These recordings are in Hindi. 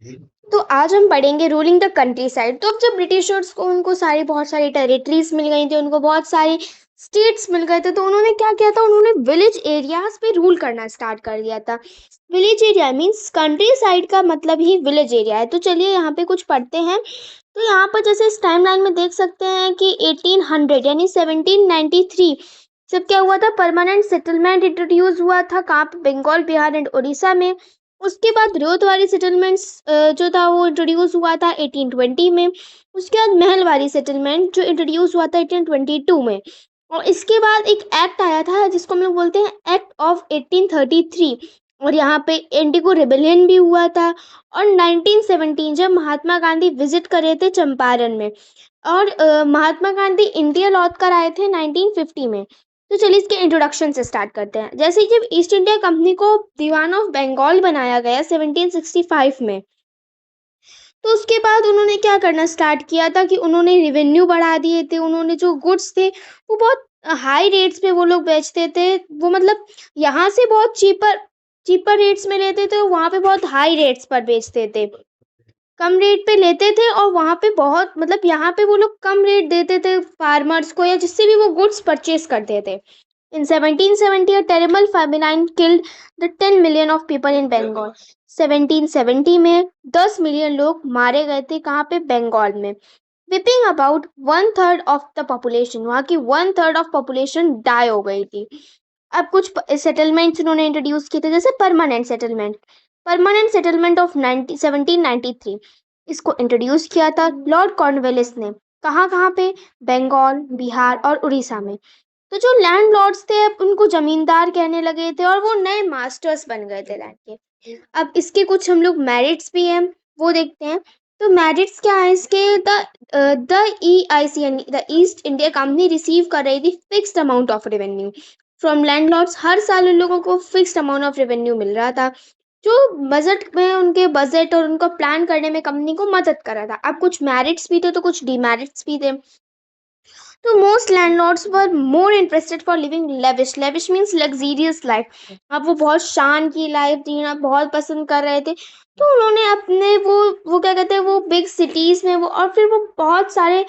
तो आज हम पढ़ेंगे रूलिंग द कंट्री साइड। तो अब जब ब्रिटिशर्स को उनको सारी बहुत सारी टेरिटरीज मिल गई थी, उनको बहुत सारी स्टेट्स मिल गए थे, तो उन्होंने क्या किया था, उन्होंने विलेज एरियाज पे रूल करना स्टार्ट कर दिया था। Village area means country side का मतलब ही विलेज एरिया है। तो चलिए यहाँ पे कुछ पढ़ते हैं। तो यहाँ पर जैसे इस टाइमलाइन में देख सकते हैं कि 1800 यानी 1793 जब क्या हुआ था, परमानेंट सेटलमेंट इंट्रोड्यूस हुआ था कहाँ पे, बंगाल, बिहार एंड उड़ीसा में। उसके बाद रेतवाड़ी सेटलमेंट्स जो था वो इंट्रोड्यूस हुआ था 1820 में। उसके बाद महलवाड़ी सेटलमेंट जो इंट्रोड्यूस हुआ था 1822 में। और इसके बाद एक एक्ट आया था जिसको हम लोग बोलते हैं एक्ट ऑफ 1833। और यहाँ पे इंडिगो रिबेलियन भी हुआ था। और 1917 जब महात्मा गांधी विजिट कर रहे थे चंपारण में, और महात्मा गांधी इंडिया लौट कर आए थे 1950 में। तो चलिए इसके इंट्रोडक्शन से स्टार्ट करते हैं। जैसे कि जब ईस्ट इंडिया कंपनी को दीवान ऑफ बंगाल बनाया गया 1765 में, तो उसके बाद उन्होंने क्या करना स्टार्ट किया था कि उन्होंने रेवेन्यू बढ़ा दिए थे। उन्होंने जो गुड्स थे वो बहुत हाई रेट्स पे वो लोग बेचते थे। वो मतलब यहाँ से बहुत चीपर चीपर रेट्स में लेते थे, वहाँ पे बहुत हाई रेट्स पर बेचते थे। कम रेट पे लेते थे और वहाँ पे बहुत मतलब यहाँ पे वो लोग कम रेट देते थे फार्मर्स को, या जिससे भी वो गुड्स परचेज करते थे। In 1770, a terrible famine killed the 10 million of people in Bengal. 1770 में 10 मिलियन लोग मारे गए थे कहाँ पे, बंगाल में। Wiping about one third of the population, वहाँ की one third of population die हो गई थी। अब कुछ सेटलमेंट्स इन्होंने इंट्रोड्यूस किए थे, जैसे परमानेंट सेटलमेंट ऑफ 1793। इसको इंट्रोड्यूस किया था लॉर्ड कॉर्नवेलिस ने। कहाँ कहाँ पे, बंगाल, बिहार और उड़ीसा में। तो जो लैंड लॉर्ड्स थे अब उनको जमींदार कहने लगे थे, और वो नए मास्टर्स बन गए थे लैंड के। अब इसके कुछ हम लोग मेरिट्स भी हैं, वो देखते हैं। तो मेरिट्स क्या है इसके, द EIC यानी the East India Company receive कर रही थी fixed amount of revenue from landlords. हर साल उन लोगों को फिक्स्ड अमाउंट ऑफ रेवेन्यू मिल रहा था, जो बजट में उनके बजट और उनको प्लान करने में कंपनी को मदद कर रहा था। अब कुछ मेरिट्स भी थे तो कुछ डिमेरिट्स भी थे। तो most landlords were more interested for living lavish. Lavish means luxurious life. अब वो बहुत शान की लाइफ जीना बहुत पसंद कर रहे थे, तो उन्होंने अपने वो क्या कहते हैं, वो बिग सिटीज में वो, और फिर वो बहुत सारे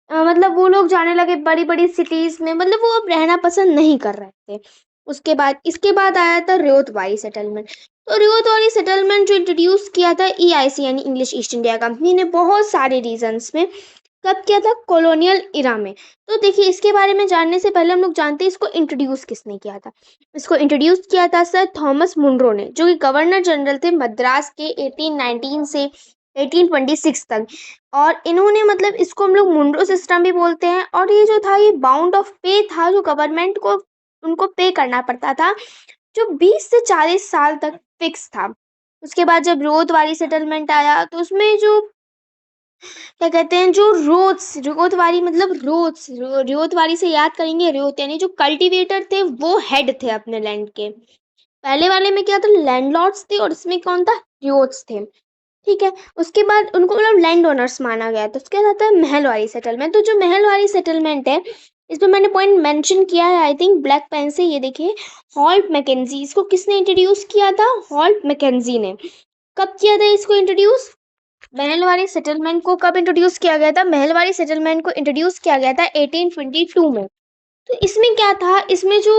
मतलब वो लोग जाने लगे बड़ी बड़ी सिटीज में, मतलब वो अब रहना पसंद नहीं कर रहे थे। उसके बाद इसके बाद आया था रेतवाड़ी सेटलमेंट। तो रेतवाड़ी सेटलमेंट जो इंट्रोड्यूस किया था EIC यानी इंग्लिश ईस्ट इंडिया कंपनी ने, बहुत सारे रीजंस में। कब किया था, कॉलोनियल इरा में। तो देखिए इसके बारे में जानने से पहले हम लोग जानते हैं इसको इंट्रोड्यूस किसने किया था। इसको इंट्रोड्यूस किया था सर थॉमस मुनरो ने, जो कि गवर्नर जनरल थे मद्रास के 1819 से 1826 तक। और इन्होंने मतलब इसको हम लोग मुनरो सिस्टम भी बोलते हैं। और ये जो था, ये बाउंड ऑफ पे था जो गवर्नमेंट को उनको पे करना पड़ता था, जो 20 से 40 साल तक फिक्स था। उसके बाद जब रोद वाली सेटलमेंट आया तो उसमें जो क्या कहते हैं, जो रोड्स, रेतवाड़ी मतलब रोड्स, रेतवाड़ी से याद करेंगे, रेत यानी जो कल्टीवेटर थे वो हेड थे अपने लैंड के। पहले वाले में क्या था, लैंडलॉर्ड्स थे, और इसमें कौन था, रेट्स थे। ठीक है। उसके बाद उनको मतलब लैंड ओनर्स माना गया। तो उसके बाद आता है महलवाड़ी सेटलमेंट। तो जो महलवाड़ी सेटलमेंट है, इसमें मैंने पॉइंट मेंशन किया है आई थिंक ब्लैक पेन से, ये देखिए, हॉल्ट मैकेंजी। इसको किसने इंट्रोड्यूस किया था, हॉल्ट मैकेंजी ने। कब किया था इसको इंट्रोड्यूस, महलवाड़ी सेटलमेंट को कब इंट्रोड्यूस किया गया था, महलवाड़ी सेटलमेंट को इंट्रोड्यूस किया गया था 1822 में। तो इसमें क्या था, इसमें जो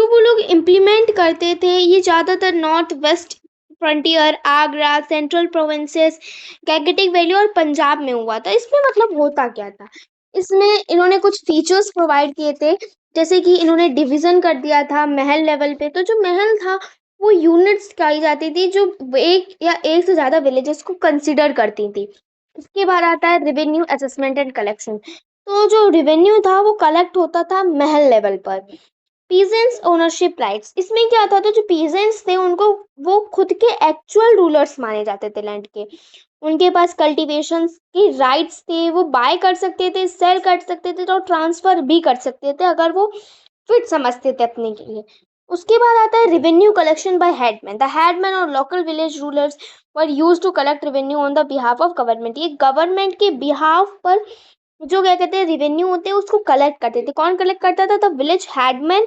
वो लोग इम्प्लीमेंट करते थे, ये ज़्यादातर North West Frontier, Agra, Central Provinces, Gangetic valley और पंजाब में हुआ था। इसमें मतलब होता क्या था, इसमें इन्होंने कुछ फीचर्स प्रोवाइड किए थे। जैसे कि इन्होंने डिवीजन कर दिया था महल लेवल पे। तो जो महल था वो यूनिट्स कही जाती थी, जो एक या एक से ज़्यादा विलेजेस को कंसिडर करती थी। इसके बाद आता है रेवेन्यू असेसमेंट एंड कलेक्शन। तो जो रेवेन्यू था वो कलेक्ट होता था महल लेवल पर। पीजेंट्स ओनरशिप राइट्स, इसमें क्या था, तो जो पीजेंट्स थे उनको वो खुद के एक्चुअल रूलर्स माने जाते थे लैंड के। उनके पास कल्टीवेशन के राइट्स थे, वो बाय कर सकते थे, सेल कर सकते थे, और ट्रांसफर भी कर सकते थे अगर वो फिट समझते थे अपने के लिए। उसके बाद आता है revenue collection by headman. The headman और local village rulers were used to collect revenue on the behalf of government. ये गवर्नमेंट के बिहाफ पर जो क्या कहते हैं रेवेन्यू होते हैं उसको कलेक्ट करते थे। कौन कलेक्ट करता था, द विलेज हेडमैन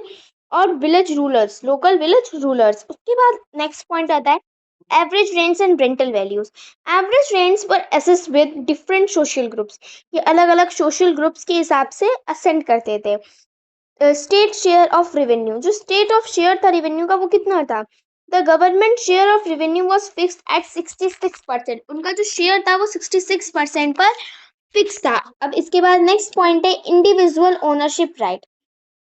और village rulers, local village rulers. उसके बाद नेक्स्ट पॉइंट आता है average rents and rental values. Average rents पर assess with different social groups, ये अलग अलग सोशल ग्रुप्स के हिसाब से असेंड करते थे। स्टेट शेयर ऑफ रेवेन्यू, जो स्टेट ऑफ शेयर था रेवेन्यू का वो कितना था, the government share of revenue was fixed at 66%, उनका जो शेयर था वो 66% पर फिक्स था। अब इसके बाद नेक्स्ट पॉइंट है individual ownership right.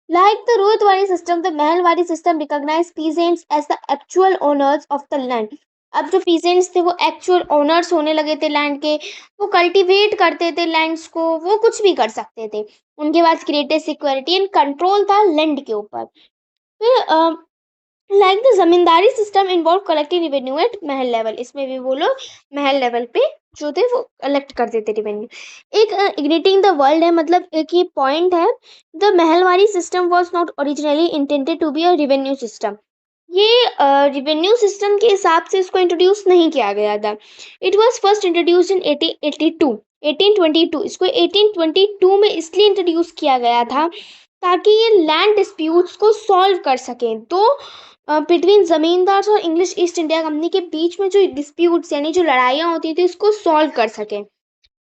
Like the Rohitwari system, the Mahalwari system recognized peasants as the actual owners of the land. अब जो peasants थे वो actual owners होने लगे थे land के, वो cultivate करते थे lands को, वो कुछ भी कर सकते थे। उनके पास greatest security and control था land के ऊपर। फिर like the zamindari system involve collecting revenue at mahal level, इसमें भी वो लोग महल लेवल पे जो थे वो कलेक्ट करते थे रेवेन्यू। एक इग्निटिंग द वर्ल्ड है, मतलब एक ही पॉइंट है, the mahalwari system was not originally intended to be a revenue system. ये रेवेन्यू सिस्टम के हिसाब से इसको इंट्रोड्यूस नहीं किया गया था। It was first introduce in 1882, 1822। इसको 1822 में इसलिए इंट्रोड्यूस किया गया था ताकि ये लैंड डिस्प्यूट्स को सॉल्व कर सकें। तो बिटवीन जमींदार और इंग्लिश ईस्ट इंडिया कंपनी के बीच में जो डिस्प्यूट्स यानी जो लड़ाइयाँ होती थी उसको सॉल्व कर सकें।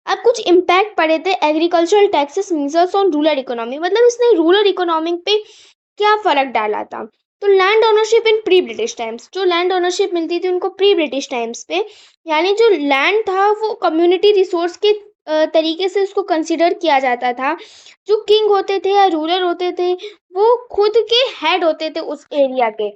अब कुछ इम्पैक्ट पड़े थे agricultural taxes measures on rural economy, मतलब इसने रूरल इकोनॉमी पे क्या फर्क डाला था। तो लैंड ओनरशिप इन प्री ब्रिटिश टाइम्स, जो लैंड ओनरशिप मिलती थी उनको प्री ब्रिटिश टाइम्स पे, यानी जो लैंड था वो कम्युनिटी रिसोर्स के तरीके से उसको कंसिडर किया जाता था। जो किंग होते थे या रूलर होते थे वो खुद के हेड होते थे उस एरिया के।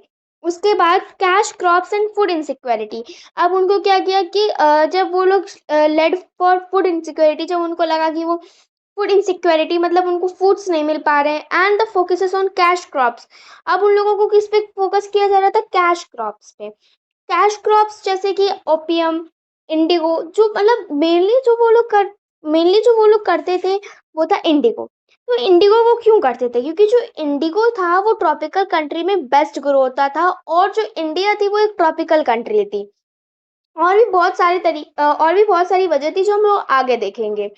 उसके बाद cash crops and food insecurity. अब उनको क्या किया कि जब वो लोग लेड फॉर फूड इनसिक्योरिटी, जब उनको लगा कि वो फूड इनसिक्योरिटी मतलब उनको फूड्स नहीं मिल पा रहे हैं, and the focuses on cash crops. अब उन लोगों को किस पे फोकस किया जा रहा था, कैश क्रॉप्स पे। कैश क्रॉप्स जैसे कि ओपियम, इंडिगो, जो मतलब मेनली जो वो लोग करते थे वो था इंडिगो। तो इंडिगो वो क्यों करते थे, क्योंकि जो इंडिगो था वो ट्रॉपिकल कंट्री में बेस्ट ग्रो होता था, और जो इंडिया थी वो एक ट्रॉपिकल कंट्री थी। और भी बहुत सारी वजह थी जो हम लोग आगे देखेंगे।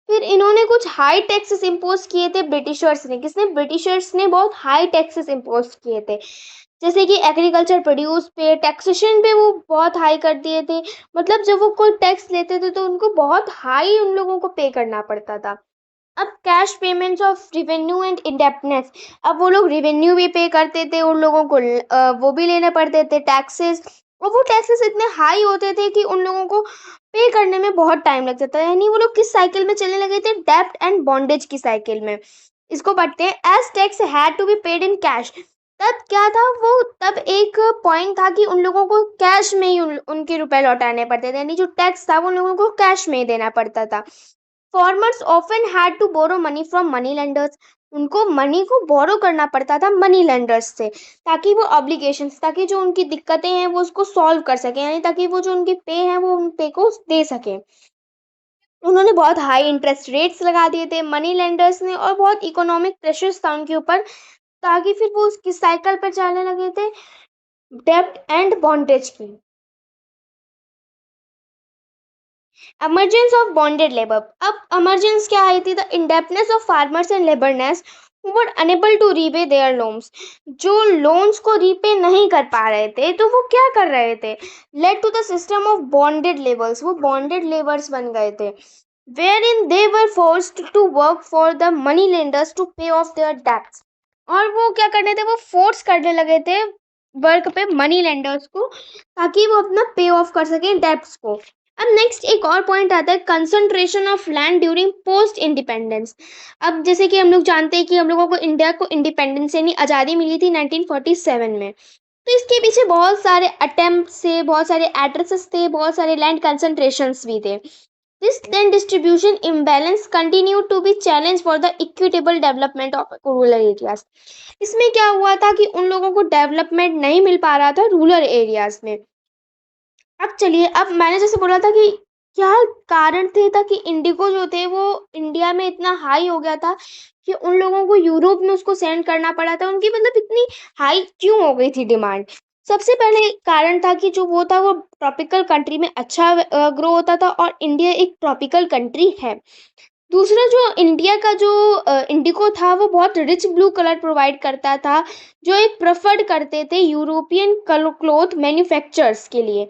फिर इन्होंने कुछ हाई टैक्सेस इम्पोज किए थे ब्रिटिशर्स ने। किसने, ब्रिटिशर्स ने बहुत हाई टैक्सेस इम्पोज किए थे। जैसे कि एग्रीकल्चर प्रोड्यूस पे, टैक्सेशन पे वो बहुत हाई कर दिए थे। मतलब जब वो कोई टैक्स लेते थे तो उनको बहुत हाई उन लोगों को पे करना पड़ता था। अब cash payments of revenue and indebtedness. अब वो लोग रिवेन्यू भी पे करते थे, उन लोगों को वो भी लेने पड़ते थे टैक्सेस, और वो टैक्सेस इतने हाई होते थे कि उन लोगों को पे करने में बहुत टाइम लग जाता है। यानी वो लोग किस साइकिल में चलने लगे थे, डेब्ट एंड बॉन्डेज की साइकिल में। इसको पढ़ते हैं as tax had to be paid in cash. तब क्या था, वो तब एक पॉइंट था कि उन लोगों को कैश में ही उनके रुपए लौटाने पड़ते थे, यानी जो टैक्स था वो उन लोगों को कैश में ही देना पड़ता था। Farmers often had to borrow money from money lenders. उनको मनी को बोरो करना पड़ता था मनी लेंडर्स से, ताकि वो ऑब्लिगेशंस, ताकि जो उनकी दिक्कतें हैं वो उसको सॉल्व कर सके, यानी ताकि वो जो उनके पे हैं वो उन पे को दे सके। उन्होंने बहुत हाई इंटरेस्ट रेट्स लगा दिए थे मनी लेंडर्स ने, और बहुत इकोनॉमिक प्रेशर्स था उनके ऊपर, ताकि फिर वो उसकी साइकिल पर चलने लगे थे डेब्ट एंड बॉन्डेज की। Emergence of bonded labour. अब एमरजेंस क्या आई थी, the indebtedness of farmers and labourers who were unable to repay their loans. जो लोन्स को रीपे नहीं कर पा रहे थे तो वो क्या कर रहे थे, led to the system of bonded labours, वो बॉन्डेड लेबर्स बन गए थे, where in they were forced to work for the money lenders to pay off their debts. और वो क्या करने थे, वो फोर्स करने लगे थे वर्क पे मनी लेंडर्स को, ताकि वो अपना पे ऑफ कर सके डेब्ट्स को। अब नेक्स्ट एक और पॉइंट आता है concentration of land during post independence. अब जैसे कि हम लोग जानते हैं कि हम लोगों को इंडिया को इंडिपेंडेंस यानी आज़ादी मिली थी 1947 में। तो इसके पीछे बहुत सारे अटेम्प्ट थे, बहुत सारे एड्रेसेस थे, बहुत सारे लैंड कंसंट्रेशंस भी थे। This land distribution imbalance continue to be challenge for the equitable development of rural areas. इसमें क्या हुआ था कि उन लोगों को डेवलपमेंट नहीं मिल पा रहा था रूरल एरियाज में। अब चलिए, अब मैंने जैसे बोला था कि क्या कारण थे था कि इंडिगो जो थे वो इंडिया में इतना हाई हो गया था कि उन लोगों को यूरोप में उसको सेंड करना पड़ा था। उनकी मतलब इतनी हाई क्यों हो गई थी डिमांड। सबसे पहले कारण था कि जो वो था वो ट्रॉपिकल कंट्री में अच्छा ग्रो होता था, और इंडिया एक ट्रॉपिकल कंट्री है। दूसरा जो इंडिया का जो इंडिगो था वो बहुत रिच ब्लू कलर प्रोवाइड करता था, जो एक प्रेफर्ड करते थे यूरोपियन क्लॉथ मैन्युफैक्चरर्स के लिए।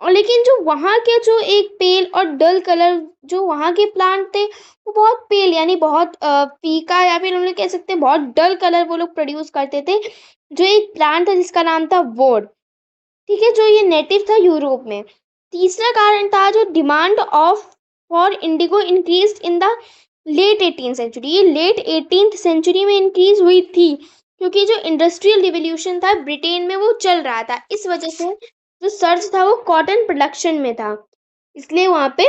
और लेकिन जो वहाँ के जो एक पेल और डल कलर जो वहाँ के प्लांट थे, वो बहुत पेल यानी बहुत फीका या फिर हम लोग कह सकते हैं बहुत डल कलर वो लोग प्रोड्यूस करते थे। जो एक प्लांट था जिसका नाम था वोड, ठीक है, जो ये नेटिव था यूरोप में। तीसरा कारण था जो demand of for indigo increase in the late 18th century. ये लेट 18th सेंचुरी में इंक्रीज हुई थी क्योंकि जो इंडस्ट्रियल रिवॉल्यूशन था ब्रिटेन में वो चल रहा था। इस वजह से जो सर्च था वो कॉटन प्रोडक्शन में था, इसलिए वहाँ पे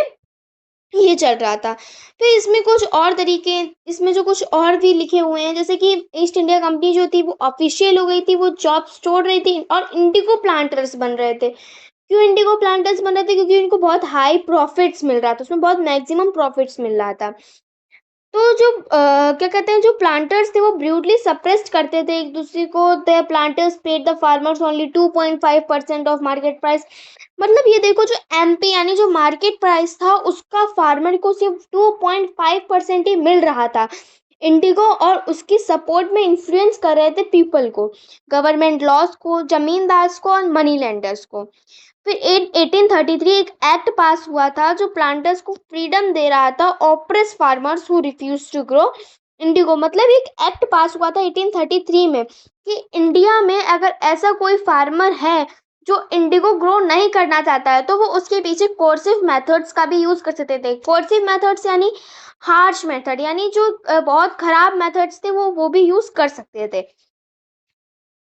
ये चल रहा था। फिर इसमें कुछ और तरीके, इसमें जो कुछ और भी लिखे हुए हैं, जैसे कि ईस्ट इंडिया कंपनी जो थी वो ऑफिशियल हो गई थी, वो जॉब्स छोड़ रही थी और इंडिगो प्लांटर्स बन रहे थे। क्यों इंडिगो प्लांटर्स बन रहे थे? क्योंकि उनको बहुत हाई प्रॉफिट्स मिल रहा था, उसमें बहुत मैक्सिमम प्रॉफिट्स मिल रहा था। तो जो क्या कहते हैं, जो प्लांटर्स थे वो ब्रूटली सप्रेस्ड करते थे एक दूसरे को। The planters paid the farmers only 2.5% of market price. मतलब ये देखो, जो एमपी यानी जो मार्केट प्राइस था उसका फार्मर को सिर्फ 2.5% ही मिल रहा था। इंडिगो और उसकी सपोर्ट में इन्फ्लुएंस कर रहे थे पीपल को, गवर्नमेंट लॉज को, जमींदार्स को और मनी लेंडर्स को। फिर 1833 एक एक्ट पास हुआ था जो प्लांटर्स को फ्रीडम दे रहा था oppress farmers who refuse to grow indigo. मतलब एक एक्ट पास हुआ था 1833 में कि इंडिया में अगर ऐसा कोई फार्मर है जो इंडिगो ग्रो नहीं करना चाहता है तो वो उसके पीछे कोर्सिव मेथड्स का भी यूज कर सकते थे। कोर्सिव मेथड्स यानी हार्श मेथड, यानी जो बहुत खराब मेथड्स थे वो भी यूज कर सकते थे।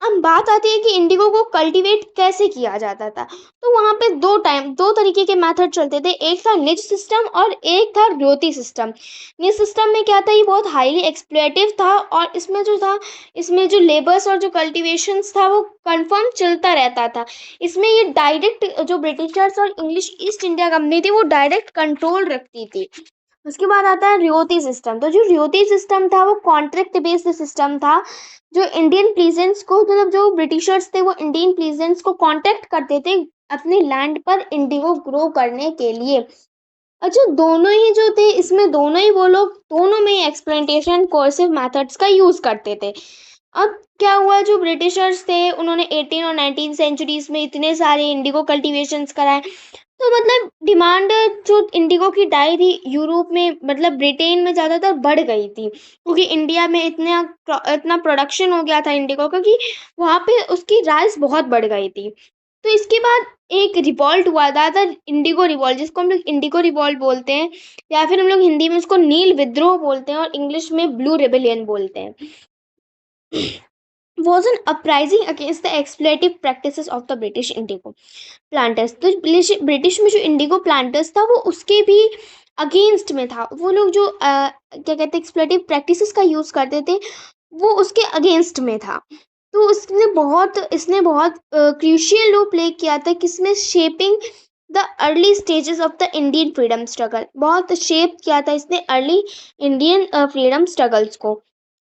अब बात आती है कि इंडिगो को कल्टीवेट कैसे किया जाता था। तो वहाँ पे दो तरीके के मेथड चलते थे, एक था निज सिस्टम और एक था र्योति सिस्टम। निज सिस्टम में क्या था, ये बहुत हाईली एक्सप्लोएटिव था और इसमें जो था, इसमें जो लेबर्स और जो कल्टीवेशंस था वो कंफर्म चलता रहता था। इसमें ये डायरेक्ट जो ब्रिटिशर्स और इंग्लिश ईस्ट इंडिया कंपनी थी वो डायरेक्ट कंट्रोल रखती थी। उसके बाद आता है रियोती सिस्टम। तो जो रियोती सिस्टम था वो कॉन्ट्रैक्ट बेस्ड सिस्टम था। जो इंडियन प्लीजेंट्स को, मतलब जो ब्रिटिशर्स थे वो इंडियन प्लीजेंट्स को कांटेक्ट करते थे अपने लैंड पर इंडिगो ग्रो करने के लिए। अच्छा, दोनों ही जो थे इसमें दोनों ही वो लोग दोनों में एक्सप्लांटेशन कोर्सिव मेथड्स का यूज करते थे। अब क्या हुआ, जो ब्रिटिशर्स थे उन्होंने 18 और 19 सेंचुरीज में इतने सारे इंडिगो कल्टीवेशंस कराए। तो मतलब डिमांड जो इंडिगो की डाई थी यूरोप में, मतलब ब्रिटेन में ज़्यादातर बढ़ गई थी क्योंकि इंडिया में इतना इतना प्रोडक्शन हो गया था इंडिगो का कि वहाँ पे उसकी राइस बहुत बढ़ गई थी। तो इसके बाद एक रिवॉल्ट हुआ था, इंडिगो रिवॉल्ट, जिसको हम लोग इंडिगो रिवॉल्ट बोलते हैं या फिर हम लोग हिंदी में उसको नील विद्रोह बोलते हैं और इंग्लिश में ब्लू रेबेलियन बोलते हैं। was an uprising against the exploitative practices of the British indigo planters. तो ब्रिटिश में जो इंडिगो प्लांटर्स था वो उसके भी अगेंस्ट में था। वो लोग जो क्या कहते हैं एक्सप्लोइटिव प्रैक्टिसेस का यूज़ करते थे वो उसके अगेंस्ट में था। तो इसने बहुत क्रूशियल रोल प्ले किया था किसमें, shaping the early stages of the Indian freedom struggle. बहुत शेप किया था इसने अर्ली इंडियन फ्रीडम स्ट्रगल्स को।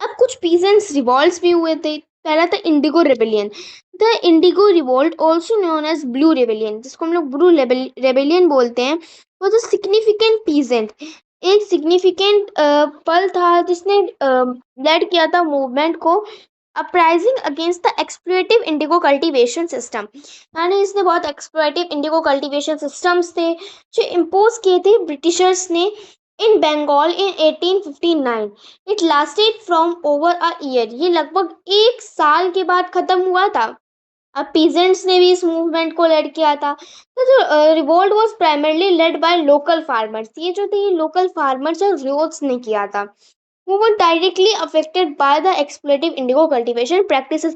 अब कुछ पीजेंट्स रिवॉल्ट्स भी हुए थे। पहला था indigo rebellion. The indigo revolt also known as blue rebellion, जिसको हम लोग ब्लू रेबेलियन बोलते हैं, वो जो सिग्निफिकेंट पीजेंट, एक सिग्निफिकेंट पल था जिसने लेड किया था मूवमेंट को uprising against the exploitative indigo cultivation system. यानी इसने बहुत एक्सप्लोएटिव इंडिगो कल्टीवेशन सिस्टम्स थे जो इम्पोज किए थे ब्रिटिशर्स ने इन बंगाल इन 1859। It lasted from over a year, ये लगभग एक साल के बाद खत्म हुआ था। अब पीजेंट्स ने भी इस मूवमेंट को लेड किया था। तो जो revolt was primarily led by local farmers, ये जो थे ये लोकल फार्मर्स और रिवोल्ट्स ने किया था। वो were directly affected by the exploitative indigo cultivation practices,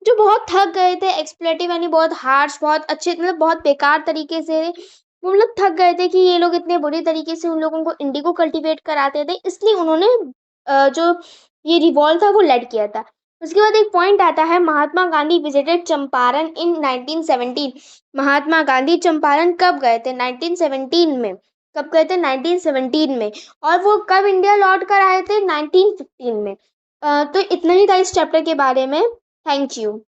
जो बहुत थक गए थे। एक्सप्लोइटिव यानी बहुत हार्श, बहुत अच्छे, मतलब बहुत बेकार तरीके से वो लोग थक गए थे कि ये लोग इतने बुरी तरीके से उन लोगों को इंडिगो कल्टीवेट कराते थे, इसलिए उन्होंने जो ये रिवॉल्ट था वो लेड किया था। उसके बाद एक पॉइंट आता है, महात्मा गांधी विजिटेड चंपारण इन 1917। महात्मा गांधी चंपारण कब गए थे? 1917 में। कब गए थे? 1917 में। और वो कब इंडिया लौट कर आए थे? 1915 में। तो इतना ही था इस चैप्टर के बारे में। Thank you.